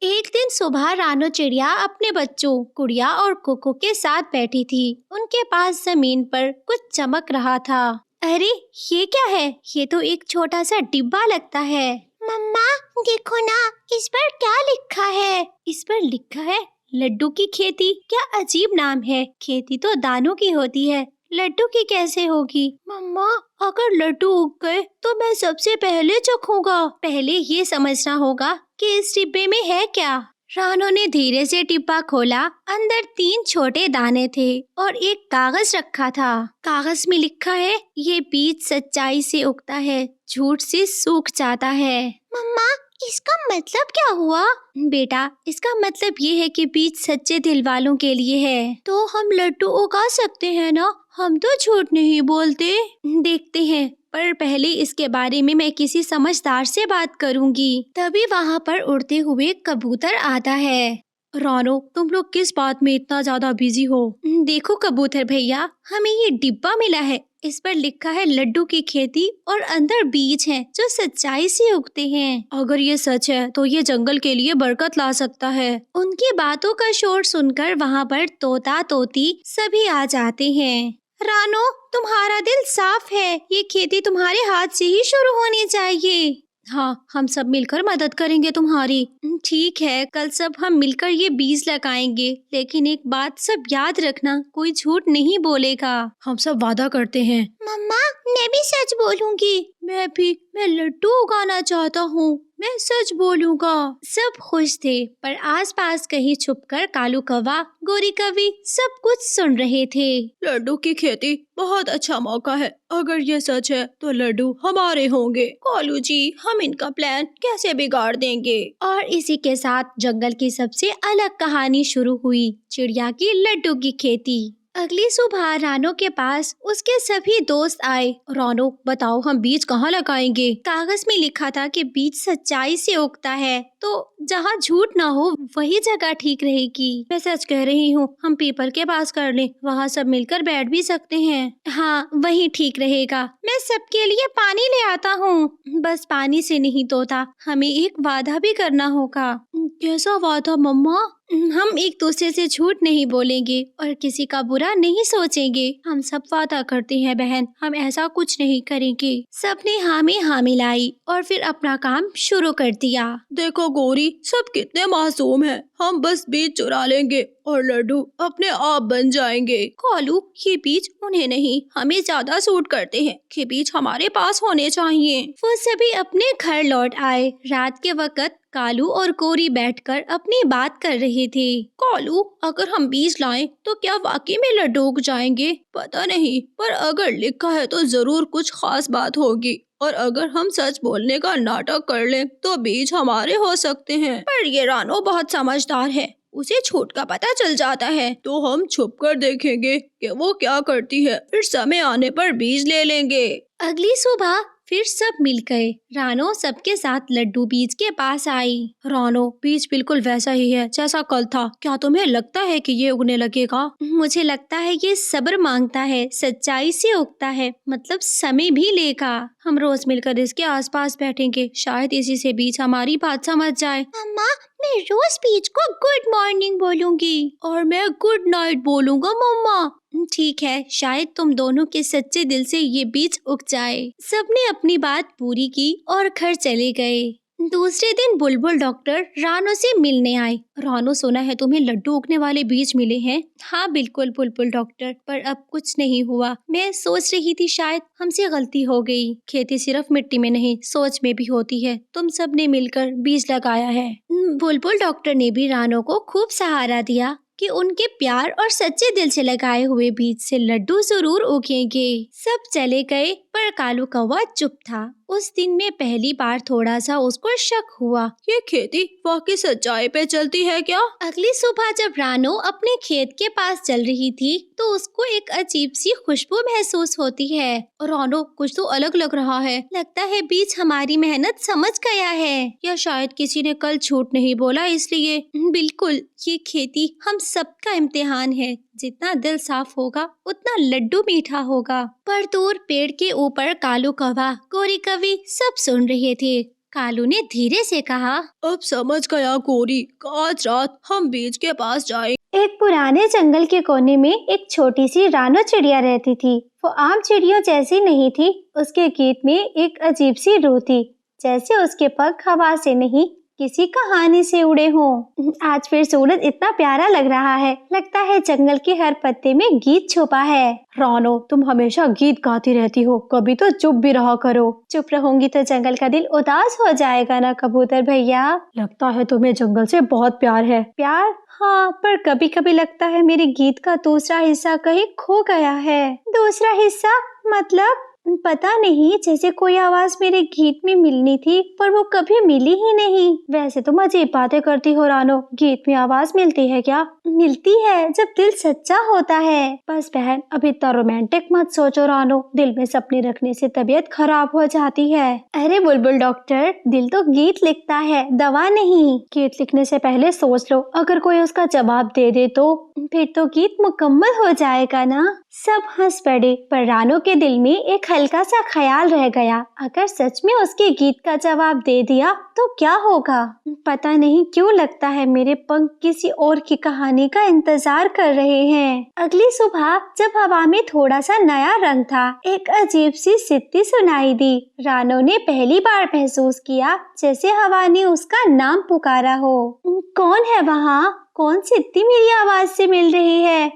एक दिन सुबह रानो चिड़िया अपने बच्चों गुड़िया और कोको के साथ बैठी थी। उनके पास जमीन पर कुछ चमक रहा था। अरे ये क्या है? ये तो एक छोटा सा डिब्बा लगता है। मम्मा देखो ना, इस पर क्या लिखा है? इस पर लिखा है लड्डू की खेती। क्या अजीब नाम है। खेती तो दानों की होती है, लड्डू की कैसे होगी? मम्मा अगर लड्डू उग गए तो मैं सबसे पहले चखूंगा। पहले ये समझना होगा कि इस डिब्बे में है क्या। रानो ने धीरे से डिब्बा खोला। अंदर 3 छोटे दाने थे और एक कागज रखा था। कागज में लिखा है, ये बीज सच्चाई से उगता है, झूठ से सूख जाता है। मम्मा इसका मतलब क्या हुआ? बेटा इसका मतलब ये है कि बीज सच्चे दिल वालों के लिए है। तो हम लड्डू उगा सकते हैं ना? हम तो झूठ नहीं बोलते। देखते हैं, पर पहले इसके बारे में मैं किसी समझदार से बात करूंगी। तभी वहाँ पर उड़ते हुए कबूतर आता है। रानो तुम लोग किस बात में इतना ज्यादा बिजी हो? देखो कबूतर भैया, हमें ये डिब्बा मिला है। इस पर लिखा है लड्डू की खेती और अंदर बीज हैं जो सच्चाई से उगते हैं। अगर ये सच है तो ये जंगल के लिए बरकत ला सकता है। उनकी बातों का शोर सुनकर वहाँ पर तोता तोती सभी आ जाते हैं। रानो तुम्हारा दिल साफ है, ये खेती तुम्हारे हाथ से ही शुरू होनी चाहिए। हाँ, हम सब मिलकर मदद करेंगे तुम्हारी। ठीक है, कल सब हम मिलकर ये बीज लगाएंगे। लेकिन एक बात सब याद रखना, कोई झूठ नहीं बोलेगा। हम सब वादा करते हैं। मम्मा मैं भी सच बोलूंगी। मैं लड्डू उगाना चाहता हूँ। मैं सच बोलूंगा। सब खुश थे, पर आसपास कहीं छुपकर कालू कौवा, गोरी कवि सब कुछ सुन रहे थे। लड्डू की खेती बहुत अच्छा मौका है। अगर ये सच है तो लड्डू हमारे होंगे। कालू जी, हम इनका प्लान कैसे बिगाड़ देंगे? और इसी के साथ जंगल की सबसे अलग कहानी शुरू हुई, चिड़िया की लड्डू की खेती। अगली सुबह रानो के पास उसके सभी दोस्त आए। रानो बताओ हम बीज कहाँ लगाएंगे? कागज में लिखा था कि बीज सच्चाई से उगता है, तो जहाँ झूठ ना हो वही जगह ठीक रहेगी। मैं सच कह रही हूँ, हम पीपल के पास कर लें, वहाँ सब मिलकर बैठ भी सकते हैं। हाँ वही ठीक रहेगा। मैं सबके लिए पानी ले आता हूँ। बस पानी से नहीं तोता, हमें एक वादा भी करना होगा। कैसा वादा मम्मा? हम एक दूसरे से झूठ नहीं बोलेंगे और किसी का बुरा नहीं सोचेंगे। हम सब वादा करते हैं बहन, हम ऐसा कुछ नहीं करेंगे। सबने हाँ में हाँ मिलाई और फिर अपना काम शुरू कर दिया। देखो गोरी, सब कितने मासूम हैं। हम बस बीज चुरा लेंगे और लड्डू अपने आप बन जाएंगे। कालू ये बीज उन्हें नहीं, हमें ज्यादा सूट करते हैं। ये बीज हमारे पास होने चाहिए। वो सभी अपने घर लौट आए। रात के वक्त कालू और गोरी बैठकर अपनी बात कर रहे थे। कालू अगर हम बीज लाएं तो क्या वाकई में लड्डू उग जाएंगे? पता नहीं, पर अगर लिखा है तो जरूर कुछ खास बात होगी। और अगर हम सच बोलने का नाटक कर लें तो बीज हमारे हो सकते हैं। पर ये रानो बहुत समझदार है, उसे झूठ का पता चल जाता है। तो हम छुप कर देखेंगे कि वो क्या करती है, फिर समय आने पर बीज ले लेंगे। अगली सुबह फिर सब मिल गए। रानो सबके साथ लड्डू बीज के पास आई। रानो बीज बिल्कुल वैसा ही है जैसा कल था। क्या तुम्हें लगता है कि ये उगने लगेगा? मुझे लगता है ये सब्र मांगता है, सच्चाई से उगता है, मतलब समय भी लेगा। हम रोज मिलकर इसके आसपास बैठेंगे, शायद इसी से बीज हमारी बात समझ जाए। अम्मा मैं रोज बीज को गुड मॉर्निंग बोलूंगी और मैं गुड नाइट बोलूंगा मम्मा। ठीक है, शायद तुम दोनों के सच्चे दिल से ये बीज उग जाए। सबने अपनी बात पूरी की और घर चले गए। दूसरे दिन बुलबुल डॉक्टर रानो से मिलने आए। रानो सुना है तुम्हें लड्डू उगने वाले बीज मिले हैं? हाँ बिल्कुल बुलबुल डॉक्टर, पर अब कुछ नहीं हुआ। मैं सोच रही थी शायद हमसे गलती हो गई। खेती सिर्फ मिट्टी में नहीं, सोच में भी होती है। तुम सब ने मिलकर बीज लगाया है। बुलबुल डॉक्टर ने भी रानो को खूब सहारा दिया कि उनके प्यार और सच्चे दिल से लगाए हुए बीज से लड्डू जरूर उगेंगे। सब चले गए, पर कालू कौवा चुप था। उस दिन में पहली बार थोड़ा सा उसको शक हुआ, ये खेती वाकई सच्चाई पे चलती है क्या? अगली सुबह जब रानो अपने खेत के पास चल रही थी तो उसको एक अजीब सी खुशबू महसूस होती है। रानो कुछ तो अलग लग रहा है, लगता है बीज हमारी मेहनत समझ गया है, या शायद किसी ने कल झूठ नहीं बोला इसलिए। बिल्कुल, ये खेती हम सबका इम्तिहान है। जितना दिल साफ होगा उतना लड्डू मीठा होगा। पर दूर पेड़ के ऊपर कालू कौवा, गोरी कवि सब सुन रहे थे। कालू ने धीरे से कहा। अब समझ गया गोरी, आज रात हम बीच के पास जाएंगे। एक पुराने जंगल के कोने में एक छोटी सी रानो चिड़िया रहती थी। वो आम चिड़ियों जैसी नहीं थी। उसके गीत में एक अजीब सी रूह थी, जैसे उसके पंख हवा से नहीं किसी कहानी से उड़े हों। आज फिर सूरज इतना प्यारा लग रहा है, लगता है जंगल के हर पत्ते में गीत छुपा है। रानो, तुम हमेशा गीत गाती रहती हो, कभी तो चुप भी रहा करो। चुप रहूंगी तो जंगल का दिल उदास हो जाएगा ना कबूतर भैया। लगता है तुम्हें जंगल से बहुत प्यार है। प्यार? हाँ, पर कभी कभी लगता है मेरे गीत का दूसरा हिस्सा कहीं खो गया है। दूसरा हिस्सा मतलब? पता नहीं, जैसे कोई आवाज मेरे गीत में मिलनी थी पर वो कभी मिली ही नहीं। वैसे तुम अजीब बातें करती हो रानो, गीत में आवाज मिलती है क्या? मिलती है जब दिल सच्चा होता है। बस बहन, अब इतना रोमांटिक मत सोचो रानो, दिल में सपने रखने से तबीयत खराब हो जाती है। अरे बुलबुल डॉक्टर, दिल तो गीत लिखता है, दवा नहीं। गीत लिखने से पहले सोच लो, अगर कोई उसका जवाब दे दे तो फिर तो गीत मुकम्मल हो जाएगा ना। सब हंस पड़े, पर रानो के दिल में एक हल्का सा ख्याल रह गया, अगर सच में उसके गीत का जवाब दे दिया तो क्या होगा। पता नहीं क्यों लगता है मेरे पंख किसी और की कहानी का इंतजार कर रहे हैं। अगली सुबह जब हवा में थोड़ा सा नया रंग था, एक अजीब सी सिद्धि सुनाई दी। रानो ने पहली बार महसूस किया जैसे हवा ने उसका नाम पुकारा हो। कौन है वहाँ? कौन सिद्धि मेरी आवाज से मिल रही है?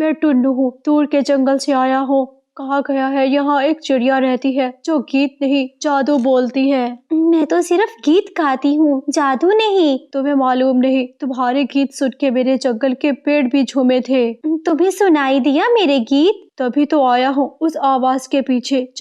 मैं टुन्नू हूँ, दूर के जंगल से आया हूँ। कहा गया है यहाँ एक चिड़िया रहती है जो गीत नहीं जादू बोलती है। मैं तो सिर्फ गीत गाती हूँ, जादू नहीं। तुम्हें मालूम नहीं, तुम्हारे गीत सुन के मेरे जंगल के पेड़ भी झूमे थे। तुम्हें सुनाई दिया मेरे गीत? तभी तो आया हूँ उस आवाज के पीछे जो